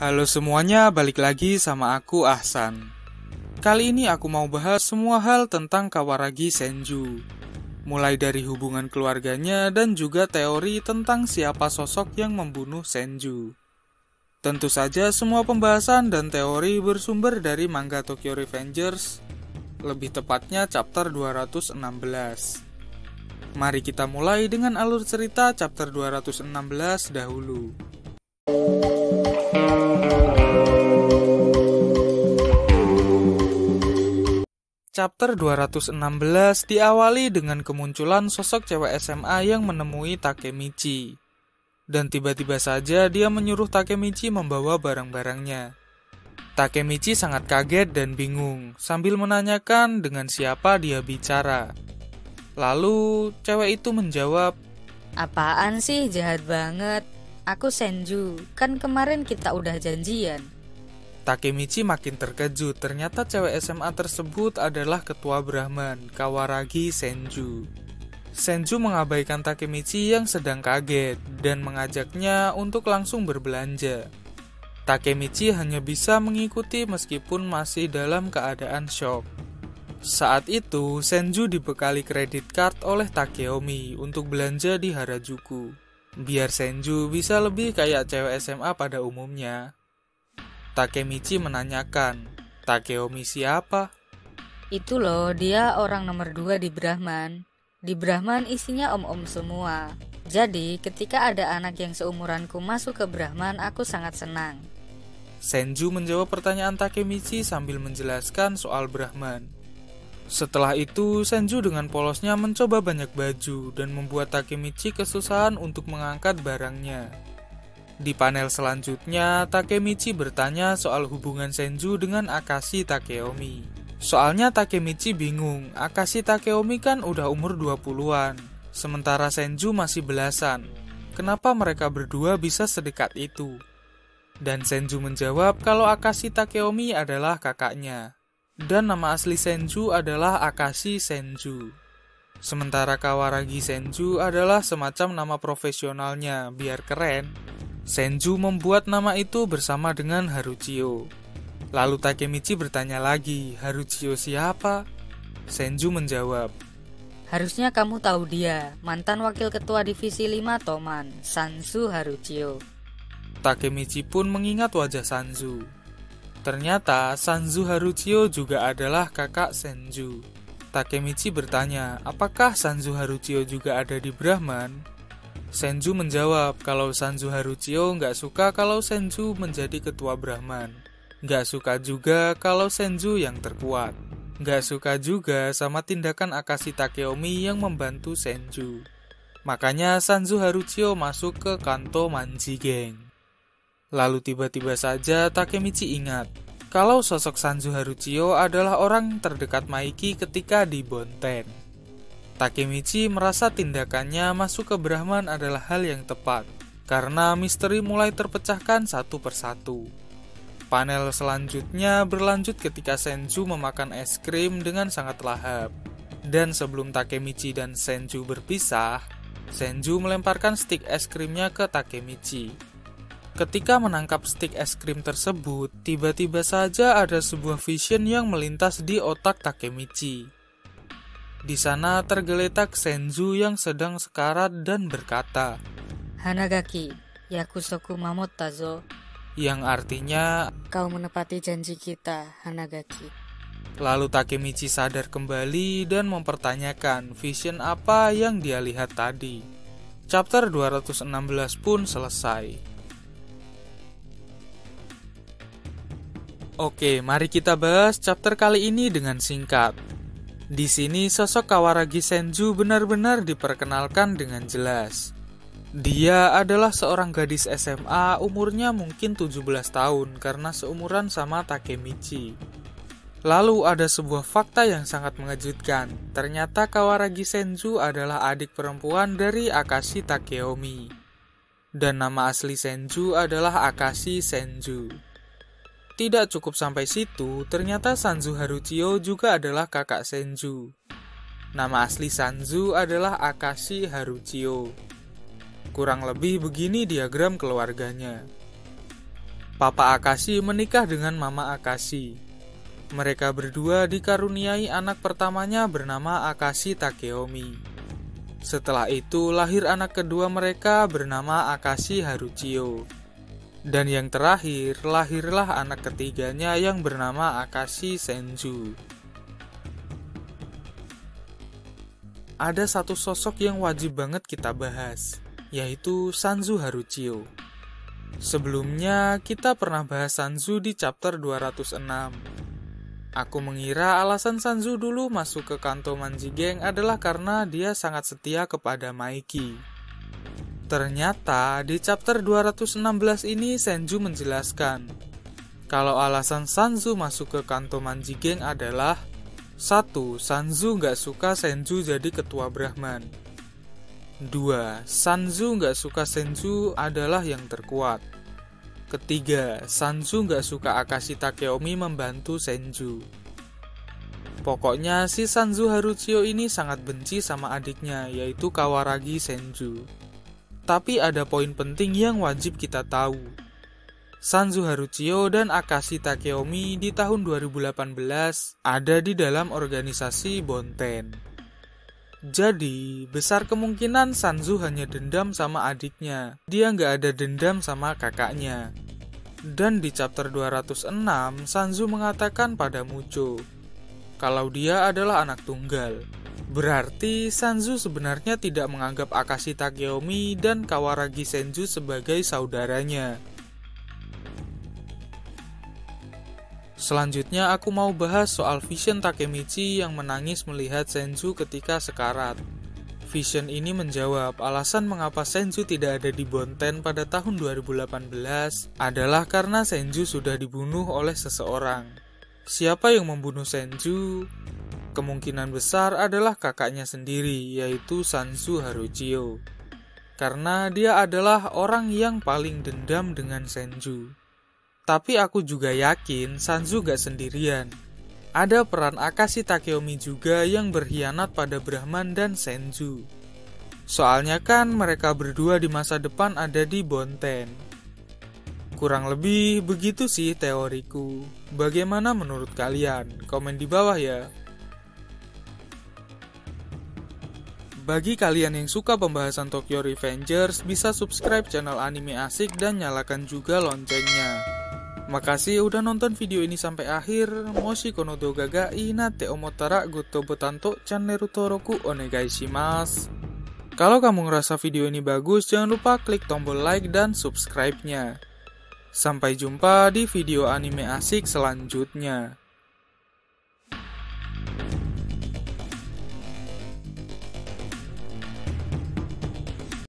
Halo semuanya, balik lagi sama aku Ahsan. Kali ini aku mau bahas semua hal tentang Kawaragi Senju. Mulai dari hubungan keluarganya dan juga teori tentang siapa sosok yang membunuh Senju. Tentu saja semua pembahasan dan teori bersumber dari manga Tokyo Revengers, lebih tepatnya chapter 216. Mari kita mulai dengan alur cerita chapter 216 dahulu. Chapter 216 diawali dengan kemunculan sosok cewek SMA yang menemui Takemichi. Dan tiba-tiba saja dia menyuruh Takemichi membawa barang-barangnya. Takemichi sangat kaget dan bingung, sambil menanyakan dengan siapa dia bicara. Lalu cewek itu menjawab, "Apaan sih, jahat banget. Aku Senju, kan kemarin kita udah janjian." Takemichi makin terkejut, ternyata cewek SMA tersebut adalah ketua Brahman, Kawaragi Senju. Senju mengabaikan Takemichi yang sedang kaget dan mengajaknya untuk langsung berbelanja. Takemichi hanya bisa mengikuti meskipun masih dalam keadaan syok. Saat itu, Senju dibekali kredit card oleh Takeomi untuk belanja di Harajuku. Biar Senju bisa lebih kayak cewek SMA pada umumnya. Takemichi menanyakan, Takeomi siapa? Itu loh, dia orang nomor 2 di Brahman. Di Brahman isinya om-om semua. Jadi ketika ada anak yang seumuranku masuk ke Brahman, aku sangat senang. Senju menjawab pertanyaan Takemichi sambil menjelaskan soal Brahman. Setelah itu, Senju dengan polosnya mencoba banyak baju dan membuat Takemichi kesusahan untuk mengangkat barangnya. Di panel selanjutnya, Takemichi bertanya soal hubungan Senju dengan Akashi Takeomi. Soalnya Takemichi bingung, Akashi Takeomi kan udah umur 20-an, sementara Senju masih belasan. Kenapa mereka berdua bisa sedekat itu? Dan Senju menjawab kalau Akashi Takeomi adalah kakaknya. Dan nama asli Senju adalah Akashi Senju. Sementara Kawaragi Senju adalah semacam nama profesionalnya, biar keren. Senju membuat nama itu bersama dengan Haruchio. Lalu Takemichi bertanya lagi, Haruchio siapa? Senju menjawab, "Harusnya kamu tahu dia, mantan wakil ketua divisi 5 Toman, Sanzu Haruchio." Takemichi pun mengingat wajah Sanzu. Ternyata Sanzu Haruchio juga adalah kakak Senju. Takemichi bertanya, apakah Sanzu Haruchio juga ada di Brahman? Senju menjawab kalau Sanzu Haruchio nggak suka kalau Senju menjadi ketua Brahman. Nggak suka juga kalau Senju yang terkuat. Nggak suka juga sama tindakan Akashi Takeomi yang membantu Senju. Makanya Sanzu Haruchio masuk ke Kanto Manji Gang. Lalu tiba-tiba saja Takemichi ingat kalau sosok Sanzu Haruchio adalah orang terdekat Maiki ketika di Bonten. Takemichi merasa tindakannya masuk ke Brahman adalah hal yang tepat, karena misteri mulai terpecahkan satu persatu. Panel selanjutnya berlanjut ketika Senju memakan es krim dengan sangat lahap. Dan sebelum Takemichi dan Senju berpisah, Senju melemparkan stik es krimnya ke Takemichi. Ketika menangkap stik es krim tersebut, tiba-tiba saja ada sebuah vision yang melintas di otak Takemichi. Di sana tergeletak Senju yang sedang sekarat dan berkata, "Hanagaki, yakusoku mamotta zo." Yang artinya, "Kau menepati janji kita, Hanagaki." lalu Takemichi sadar kembali dan mempertanyakan vision apa yang dia lihat tadi. Chapter 216 pun selesai. Oke, mari kita bahas chapter kali ini dengan singkat. Di sini sosok Kawaragi Senju benar-benar diperkenalkan dengan jelas. Dia adalah seorang gadis SMA, umurnya mungkin 17 tahun karena seumuran sama Takemichi. Lalu ada sebuah fakta yang sangat mengejutkan. Ternyata Kawaragi Senju adalah adik perempuan dari Akashi Takeomi. Dan nama asli Senju adalah Akashi Senju. Tidak cukup sampai situ, ternyata Sanzu Haruchio juga adalah kakak Senju. Nama asli Sanzu adalah Akashi Haruchio. Kurang lebih begini diagram keluarganya. Papa Akashi menikah dengan Mama Akashi. Mereka berdua dikaruniai anak pertamanya bernama Akashi Takeomi. Setelah itu lahir anak kedua mereka bernama Akashi Haruchio. Dan yang terakhir lahirlah anak ketiganya yang bernama Akashi Senju. Ada satu sosok yang wajib banget kita bahas, yaitu Sanzu Haruchio. Sebelumnya kita pernah bahas Sanzu di chapter 206. Aku mengira alasan Sanzu dulu masuk ke Kanto Manji Gang adalah karena dia sangat setia kepada Maiki. Ternyata di chapter 216 ini Senju menjelaskan kalau alasan Sanzu masuk ke Kanto Manji Gang adalah 1. Sanzu nggak suka Senju jadi ketua Brahman. 2. Sanzu nggak suka Senju adalah yang terkuat. Ketiga, Sanzu nggak suka Akashi Takeomi membantu Senju. Pokoknya si Sanzu Haruchio ini sangat benci sama adiknya, yaitu Kawaragi Senju. Tapi ada poin penting yang wajib kita tahu. Sanzu Haruchio dan Akashi Takeomi di tahun 2018 ada di dalam organisasi Bonten. Jadi, besar kemungkinan Sanzu hanya dendam sama adiknya. Dia nggak ada dendam sama kakaknya. Dan di chapter 206, Sanzu mengatakan pada Mucho kalau dia adalah anak tunggal. Berarti Sanzu sebenarnya tidak menganggap Akashi Takeomi dan Kawaragi Senju sebagai saudaranya. Selanjutnya aku mau bahas soal Vision Takemichi yang menangis melihat Senju ketika sekarat. Vision ini menjawab alasan mengapa Senju tidak ada di Bonten pada tahun 2018 adalah karena Senju sudah dibunuh oleh seseorang. Siapa yang membunuh Senju? Kemungkinan besar adalah kakaknya sendiri, yaitu Sanzu Haruchio. Karena dia adalah orang yang paling dendam dengan Senju. Tapi aku juga yakin Sanzu gak sendirian. Ada peran Akashi Takeomi juga yang berkhianat pada Brahman dan Senju. Soalnya kan mereka berdua di masa depan ada di Bonten. Kurang lebih begitu sih teoriku. Bagaimana menurut kalian? Komen di bawah ya. Bagi kalian yang suka pembahasan Tokyo Revengers, bisa subscribe channel Anime Asik dan nyalakan juga loncengnya. Makasih udah nonton video ini sampai akhir. Moshi kono doga ga inate omotara goto botanto channel Toroku onegai shimasu. Kalau kamu ngerasa video ini bagus, jangan lupa klik tombol like dan subscribe-nya. Sampai jumpa di video anime asik selanjutnya.